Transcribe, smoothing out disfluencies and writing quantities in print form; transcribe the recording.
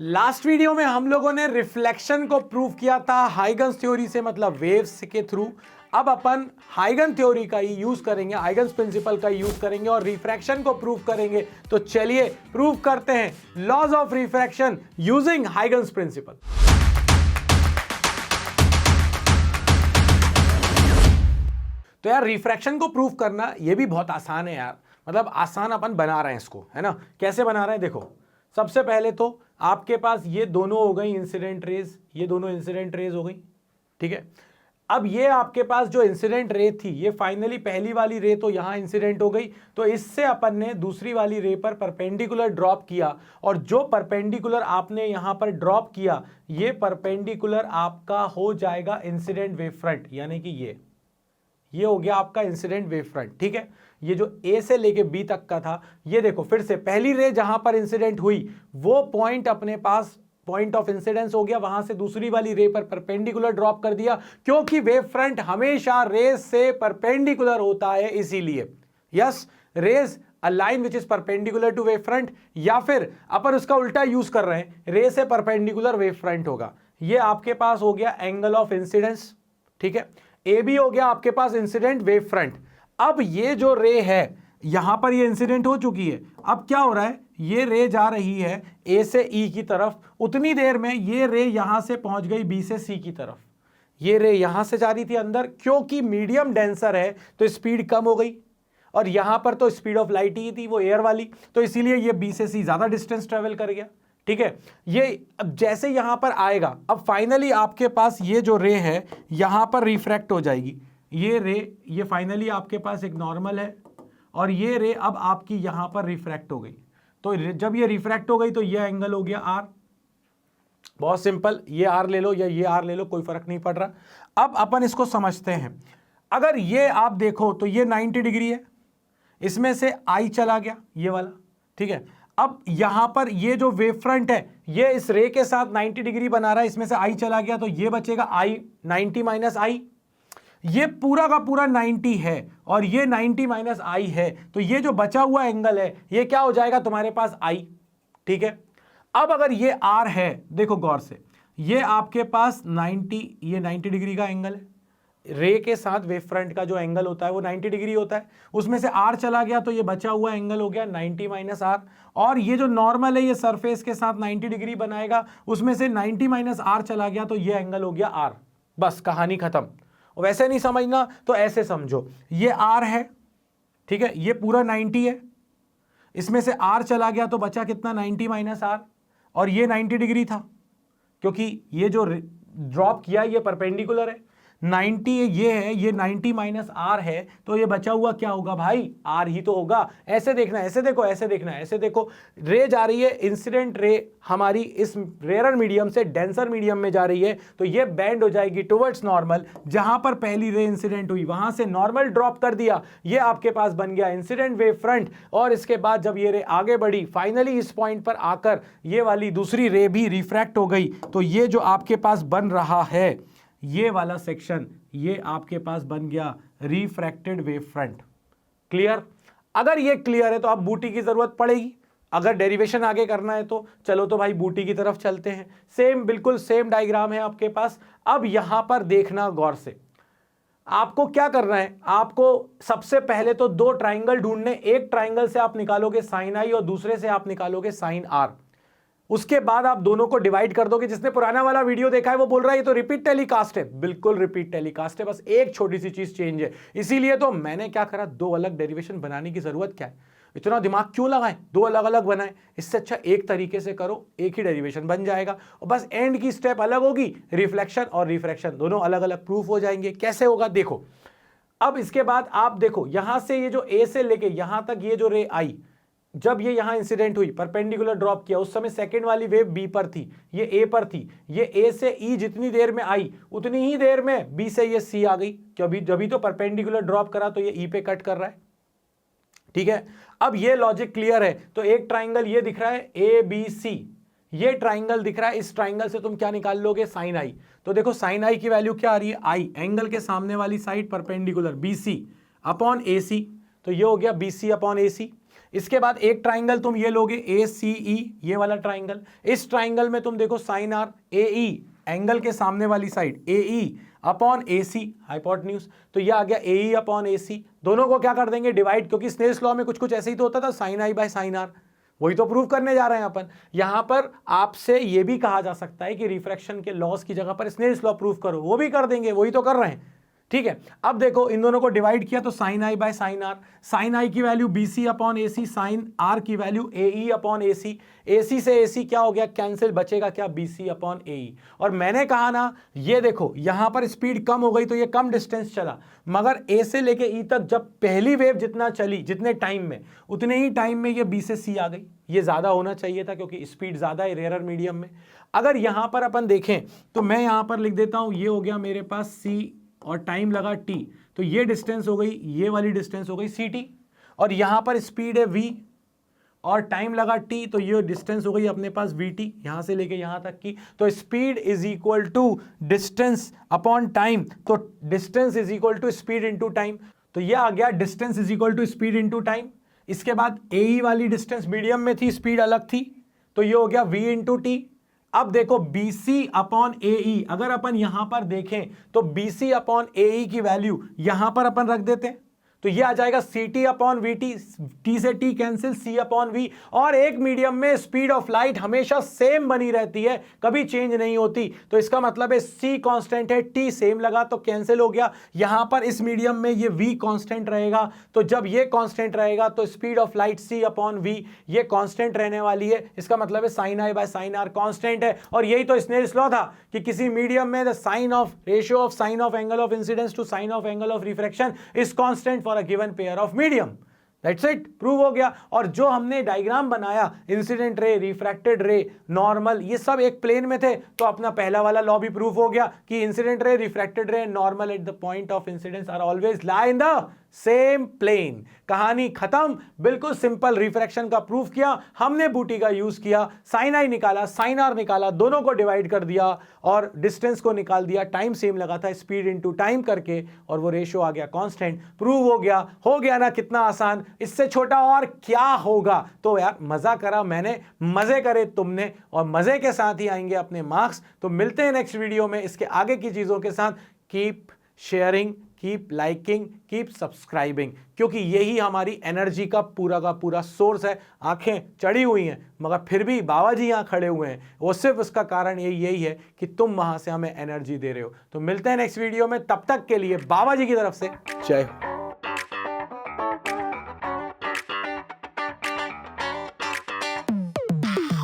Last video में हम लोगों ने रिफ्लेक्शन को प्रूव किया था हाइगन्स थ्योरी से, मतलब वेव्स के थ्रू। अब अपन हाइगन थ्योरी का ही यूज करेंगे, हाइगन्स प्रिंसिपल का यूज करेंगे और रिफ्रैक्शन को प्रूव करेंगे। तो चलिए प्रूव करते हैं laws of refraction using Huygens principle. तो यार रिफ्रैक्शन को प्रूव करना ये भी बहुत आसान है यार, मतलब आसान अपन बना रहे हैं इसको, है ना। कैसे बना रहे हैं देखो, सबसे पहले तो आपके पास ये दोनों हो गई इंसिडेंट रेज, ये दोनों इंसिडेंट रेज हो गई, ठीक है। अब ये आपके पास जो इंसिडेंट रे थी, ये फाइनली पहली वाली रे तो यहां इंसिडेंट हो गई, तो इससे अपन ने दूसरी वाली रे पर परपेंडिकुलर ड्रॉप किया, और जो परपेंडिकुलर आपने यहां पर ड्रॉप किया, ये परपेंडिकुलर आपका हो जाएगा इंसिडेंट वेव फ्रंट, यानी कि ये हो गया आपका इंसिडेंट वेव फ्रंट, ठीक है। ये जो ए से लेके बी तक का था, ये देखो फिर से पहली रे जहां पर इंसिडेंट हुई वो पॉइंट अपने पास पॉइंट ऑफ इंसिडेंस हो गया, वहां से दूसरी वाली रे पर परपेंडिकुलर ड्रॉप कर दिया, क्योंकि वेव फ्रंट हमेशा रेज से परपेंडिकुलर होता है, इसीलिए yes rays a line which is perpendicular to wave front, या फिर अपन उसका उल्टा यूज कर रहे हैं, रे से परपेंडिकुलर वेव फ्रंट होगा। ये आपके पास हो गया एंगल ऑफ इंसिडेंस, ठीक है। ए बी हो गया आपके पास इंसिडेंट वेव फ्रंट। अब ये जो रे है यहां पर ये इंसिडेंट हो चुकी है, अब क्या हो रहा है, ये रे जा रही है ए से ई की तरफ, उतनी देर में ये रे यहां से पहुंच गई बी से सी की तरफ। ये रे यहां से जा रही थी अंदर, क्योंकि मीडियम डेंसर है तो स्पीड कम हो गई, और यहां पर तो स्पीड ऑफ लाइट ही थी वो एयर वाली, तो इसीलिए ये बी से सी ज्यादा डिस्टेंस ट्रेवल कर गया, ठीक है। ये अब जैसे यहां पर आएगा, अब फाइनली आपके पास ये जो रे है यहां पर रिफ्रैक्ट हो जाएगी, ये रे ये फाइनली आपके पास एक नॉर्मल है, और ये रे अब आपकी यहां पर रिफ्रैक्ट हो गई। तो जब ये रिफ्रैक्ट हो गई तो ये एंगल हो गया आर, बहुत सिंपल, ये आर ले लो या ये आर ले लो, कोई फर्क नहीं पड़ रहा। अब अपन इसको समझते हैं, अगर ये आप देखो तो ये 90 डिग्री है, इसमें से आई चला गया ये वाला, ठीक है। अब यहां पर ये जो वेव फ्रंट है ये इस रे के साथ 90 डिग्री बना रहा है, इसमें से आई चला गया तो ये बचेगा आई, 90 माइनस आई, ये पूरा का पूरा 90 है और ये 90 माइनस आई है, तो ये जो बचा हुआ एंगल है ये क्या हो जाएगा तुम्हारे पास आई, ठीक है। अब अगर ये आर है, देखो गौर से, ये आपके पास 90, ये 90 डिग्री का एंगल है, रे के साथ वेव फ्रंट का जो एंगल होता है वो 90 डिग्री होता है, उसमें से आर चला गया तो ये बचा हुआ एंगल हो गया 90 माइनस आर, और ये जो नॉर्मल है ये सरफेस के साथ 90 डिग्री बनाएगा, उसमें से 90 माइनस आर चला गया तो ये एंगल हो गया आर, बस कहानी खत्म। वैसे नहीं समझना तो ऐसे समझो, ये आर है, ठीक है, ये पूरा 90 है, इसमें से आर चला गया तो बचा कितना 90 माइनस आर, और ये 90 डिग्री था क्योंकि ये जो ड्रॉप किया ये परपेंडिकुलर है, 90 ये है, ये 90 माइनस आर है, तो ये बचा हुआ क्या होगा भाई, आर ही तो होगा। ऐसे देखना, ऐसे देखो, ऐसे देखना, ऐसे देखो, रे जा रही है, इंसिडेंट रे हमारी इस रेयर मीडियम से डेंसर मीडियम में जा रही है, तो ये बैंड हो जाएगी टुवर्ड्स नॉर्मल, जहां पर पहली रे इंसिडेंट हुई वहां से नॉर्मल ड्रॉप कर दिया, ये आपके पास बन गया इंसिडेंट वेव फ्रंट, और इसके बाद जब ये रे आगे बढ़ी फाइनली इस पॉइंट पर आकर ये वाली दूसरी रे भी रिफ्रैक्ट हो गई, तो ये जो आपके पास बन रहा है ये वाला सेक्शन, ये आपके पास बन गया रिफ्रैक्टेड वेव फ्रंट। क्लियर? अगर ये क्लियर है तो अब बूटी की जरूरत पड़ेगी, अगर डेरिवेशन आगे करना है तो चलो तो भाई बूटी की तरफ चलते हैं। सेम, बिल्कुल सेम डायग्राम है आपके पास। अब यहां पर देखना गौर से, आपको क्या करना है, आपको सबसे पहले तो दो ट्राइंगल ढूंढने, एक ट्राइंगल से आप निकालोगे साइन आई और दूसरे से आप निकालोगे साइन आर, उसके बाद आप दोनों को डिवाइड कर दोगे। जिसने पुराना वाला वीडियो देखा है वो बोल रहा है ये तो रिपीट टेलीकास्ट है, बिल्कुल रिपीट टेलीकास्ट है, बस एक छोटी सी चीज चेंज है, इसीलिए तो मैंने क्या करा, दो अलग डेरिवेशन बनाने की जरूरत क्या है, इतना दिमाग क्यों लगाएं, दो अलग अलग बनाएं, इससे अच्छा एक तरीके से करो, एक ही डेरिवेशन बन जाएगा, और बस एंड की स्टेप अलग होगी, रिफ्लेक्शन और रिफ्रैक्शन दोनों अलग अलग प्रूफ हो जाएंगे। कैसे होगा देखो, अब इसके बाद आप देखो यहां से ये जो ए से लेके यहां तक ये जो रे आई, जब ये यहां इंसिडेंट हुई, परपेंडिकुलर ड्रॉप किया, उस समय सेकंड वाली वेव बी पर थी, ये ए पर थी, ये ए से ई जितनी देर में आई उतनी ही देर में बी से ये सी आ गई, क्योंकि जब भी तो परपेंडिकुलर ड्रॉप करा तो ये ई पे कट कर रहा है, ठीक है। अब ये लॉजिक क्लियर है, तो एक ट्राइंगल ये दिख रहा है ए बी सी, ये ट्राइंगल दिख रहा है, इस ट्राइंगल से तुम क्या निकाल लोगे, साइन आई। तो देखो साइन आई की वैल्यू क्या आ रही है, आई, एंगल के सामने वाली side perpendicular b c upon ए सी, तो ये हो गया बी सी अपॉन ए सी। इसके बाद एक ट्राइंगल तुम ये लोगे ए सी ई, ये वाला ट्राइंगल, इस ट्राइंगल में तुम देखो sine r, A E angle के सामने वाली side, A E upon A C hypotenuse, तो ये आ गया ए ई अपॉन ए सी। दोनों को क्या कर देंगे डिवाइड, क्योंकि स्नेल्स लॉ में कुछ कुछ ऐसे ही तो होता था, sine i by sine r, वही तो प्रूव करने जा रहे हैं अपन। यहां पर आपसे ये भी कहा जा सकता है कि रिफ्रैक्शन के लॉस की जगह पर स्नेल्स लॉ प्रूव करो, वो भी कर देंगे, वही तो कर रहे हैं, ठीक है। अब देखो इन दोनों को डिवाइड किया तो sine i by sine r, sine i की वैल्यू बी सी अपॉन ए सी, साइन आर की value a E upon A c, a c से ए सी क्या हो गया कैंसिल, बचेगा क्या बी सी अपॉन ए ई। और मैंने कहा ना, ये देखो यहां पर स्पीड कम हो गई तो ये कम डिस्टेंस चला, मगर ए से लेके ई तक जब पहली वेव जितना चली, जितने टाइम में, उतने ही टाइम में ये बी से सी आ गई। ये ज्यादा होना चाहिए था क्योंकि स्पीड ज्यादा है रेयर मीडियम में। अगर यहां पर अपन देखें तो मैं यहां पर लिख देता हूं, ये हो गया मेरे पास सी और टाइम लगा t, तो ये डिस्टेंस हो गई, ये वाली डिस्टेंस हो गई ct, और यहां पर स्पीड है v और टाइम लगा t, तो ये डिस्टेंस हो गई अपने पास vt, यहां से लेके यहां तक की। तो speed is equal to distance upon time, तो distance is equal to speed into time, तो ये आ गया distance is equal to speed into time. इसके बाद ए वाली डिस्टेंस मीडियम में थी, स्पीड अलग थी, तो ये हो गया v इंटू टी। अब देखो BC अपॉन AE, अगर अपन यहां पर देखें तो BC अपॉन AE की वैल्यू यहां पर अपन रख देते हैं, तो ये आ जाएगा CT अपॉन VT, T से T cancel, C upon V। और एक मीडियम में स्पीड ऑफ लाइट हमेशा सेम बनी रहती है, कभी चेंज नहीं होती, तो इसका मतलब है C कांस्टेंट है, T सेम लगा तो कैंसिल हो गया। यहां पर इस मीडियम में ये V कांस्टेंट रहेगा, तो जब ये कांस्टेंट रहेगा तो speed of light C upon V ये कांस्टेंट रहने वाली है। इसका मतलब है sine i by sine r constant है, और यही तो स्नेल्स लॉ था कि किसी मीडियम में the sine of ratio of sine of angle of incidence to sine of angle of refraction is constant for a given pair of medium. That's it, prove हो गया। और जो हमने डायग्राम बनाया incident ray, refracted ray, normal, ये सब एक plane में थे, तो अपना पहला वाला लॉ भी प्रूफ हो गया कि incident ray, refracted ray, normal at the point of incidence are always lie in the same plane. कहानी खत्म, बिल्कुल सिंपल। रिफ्रैक्शन का प्रूफ किया हमने, बूटी का यूज किया, साइन आई निकाला, साइन आर निकाला, दोनों को डिवाइड कर दिया और डिस्टेंस को निकाल दिया, टाइम सेम लगा था, स्पीड इनटू टाइम करके, और वो रेशियो आ गया कांस्टेंट। प्रूव हो गया ना, कितना आसान, इससे छोटा और क्या होगा। तो यार मजा करा मैंने, मजे करे तुमने, और मजे के साथ ही आएंगे अपने मार्क्स। तो मिलते हैं नेक्स्ट वीडियो में इसके आगे की चीजों के साथ। Keep sharing, keep liking, keep subscribing, क्योंकि यही हमारी एनर्जी का पूरा सोर्स है। आंखें चढ़ी हुई हैं मगर फिर भी बाबा जी यहाँ खड़े हुए हैं, वो सिर्फ उसका कारण यही है कि तुम वहां से हमें एनर्जी दे रहे हो। तो मिलते हैं नेक्स्ट वीडियो में, तब तक के लिए बाबा जी की तरफ से जय हो।